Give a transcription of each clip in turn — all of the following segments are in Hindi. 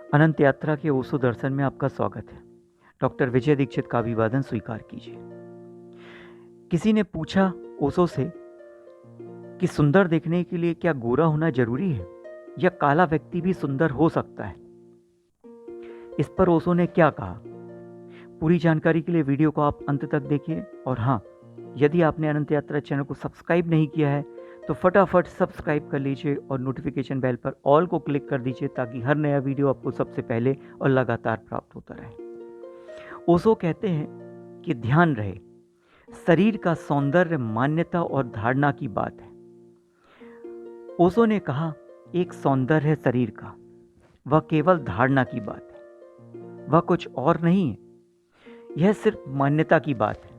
अनंत यात्रा के ओशो दर्शन में आपका स्वागत है। डॉक्टर विजय दीक्षित का अभिवादन स्वीकार कीजिए। किसी ने पूछा ओशो से कि सुंदर देखने के लिए क्या गोरा होना जरूरी है या काला व्यक्ति भी सुंदर हो सकता है। इस पर ओशो ने क्या कहा, पूरी जानकारी के लिए वीडियो को आप अंत तक देखिए। और हाँ, यदि आपने अनंत यात्रा चैनल को सब्सक्राइब नहीं किया है तो फटाफट सब्सक्राइब कर लीजिए और नोटिफिकेशन बेल पर ऑल को क्लिक कर दीजिए ताकि हर नया वीडियो आपको सबसे पहले और लगातार प्राप्त होता रहे। ओशो कहते हैं कि ध्यान रहे, शरीर का सौंदर्य मान्यता और धारणा की बात है। ओशो ने कहा, एक सौंदर्य है शरीर का, वह केवल धारणा की बात है, वह कुछ और नहीं है, यह सिर्फ मान्यता की बात है।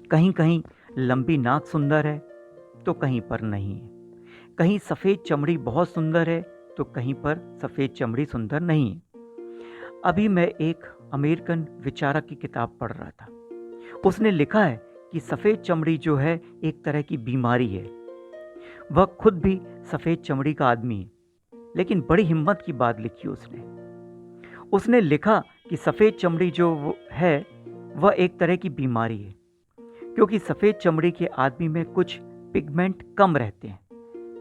कहीं कहीं लंबी नाक सुंदर है तो कहीं पर नहीं है, कहीं सफ़ेद चमड़ी बहुत सुंदर है तो कहीं पर सफ़ेद चमड़ी सुंदर नहीं है। अभी मैं एक अमेरिकन विचारक की किताब पढ़ रहा था। उसने लिखा है कि सफ़ेद चमड़ी जो है एक तरह की बीमारी है। वह खुद भी सफ़ेद चमड़ी का आदमी है, लेकिन बड़ी हिम्मत की बात लिखी उसने लिखा कि सफ़ेद चमड़ी जो है वह एक तरह की बीमारी है, क्योंकि सफ़ेद चमड़ी के आदमी में कुछ पिगमेंट कम रहते हैं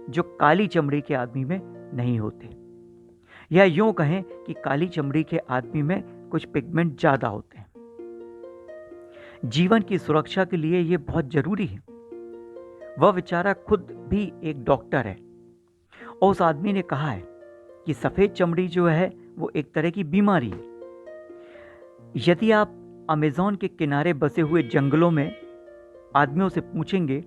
जो काली चमड़ी के आदमी में नहीं होते, या यूं कहें कि काली चमड़ी के आदमी में कुछ पिगमेंट ज़्यादा होते हैं। जीवन की सुरक्षा के लिए यह बहुत जरूरी है। वह विचारक खुद भी एक डॉक्टर है और उस आदमी ने कहा है कि सफ़ेद चमड़ी जो है वो एक तरह की बीमारी है। यदि आप अमेज़न के किनारे बसे हुए जंगलों में आदमियों से पूछेंगे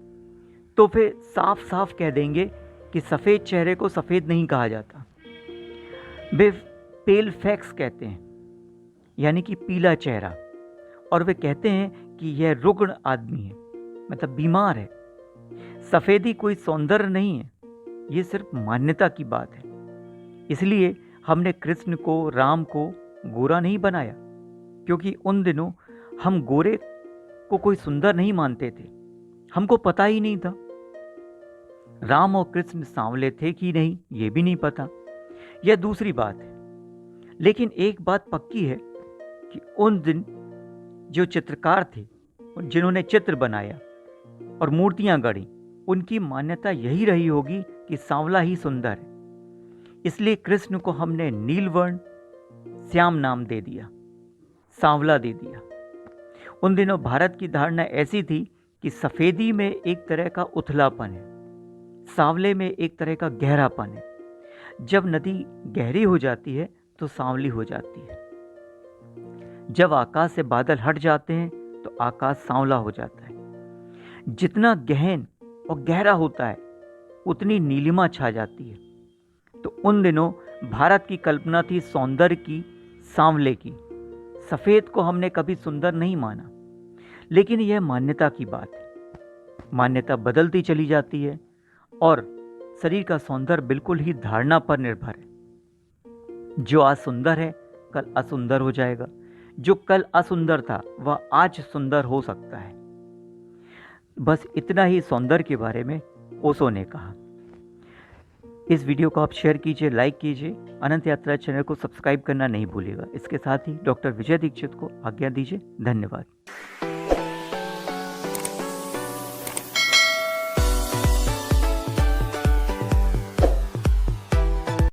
तो वे साफ साफ कह देंगे कि सफ़ेद चेहरे को सफ़ेद नहीं कहा जाता, वे पेल फैक्स कहते हैं, यानी कि पीला चेहरा। और वे कहते हैं कि यह रुग्ण आदमी है, मतलब बीमार है। सफ़ेदी कोई सौंदर्य नहीं है, ये सिर्फ मान्यता की बात है। इसलिए हमने कृष्ण को, राम को गोरा नहीं बनाया, क्योंकि उन दिनों हम गोरे को कोई सुंदर नहीं मानते थे, हमको पता ही नहीं था। राम और कृष्ण सांवले थे कि नहीं ये भी नहीं पता, यह दूसरी बात है। लेकिन एक बात पक्की है कि उन दिन जो चित्रकार थे, जिन्होंने चित्र बनाया और मूर्तियां गढ़ी, उनकी मान्यता यही रही होगी कि सांवला ही सुंदर है। इसलिए कृष्ण को हमने नीलवर्ण श्याम नाम दे दिया, सांवला दे दिया। उन दिनों भारत की धारणा ऐसी थी कि सफ़ेदी में एक तरह का उथलापन है, सांवले में एक तरह का गहरापन है। जब नदी गहरी हो जाती है तो सांवली हो जाती है, जब आकाश से बादल हट जाते हैं तो आकाश सांवला हो जाता है। जितना गहन और गहरा होता है उतनी नीलिमा छा जाती है। तो उन दिनों भारत की कल्पना थी सौंदर्य की, सांवले की। सफ़ेद को हमने कभी सुंदर नहीं माना, लेकिन यह मान्यता की बात है। मान्यता बदलती चली जाती है और शरीर का सौंदर्य बिल्कुल ही धारणा पर निर्भर है। जो आज सुंदर है कल असुंदर हो जाएगा, जो कल असुंदर था वह आज सुंदर हो सकता है। बस इतना ही सौंदर्य के बारे में ओशो ने कहा। इस वीडियो को आप शेयर कीजिए, लाइक कीजिए, अनंत यात्रा चैनल को सब्सक्राइब करना नहीं भूलिएगा। इसके साथ ही डॉक्टर विजय दीक्षित को आज्ञा दीजिए। धन्यवाद।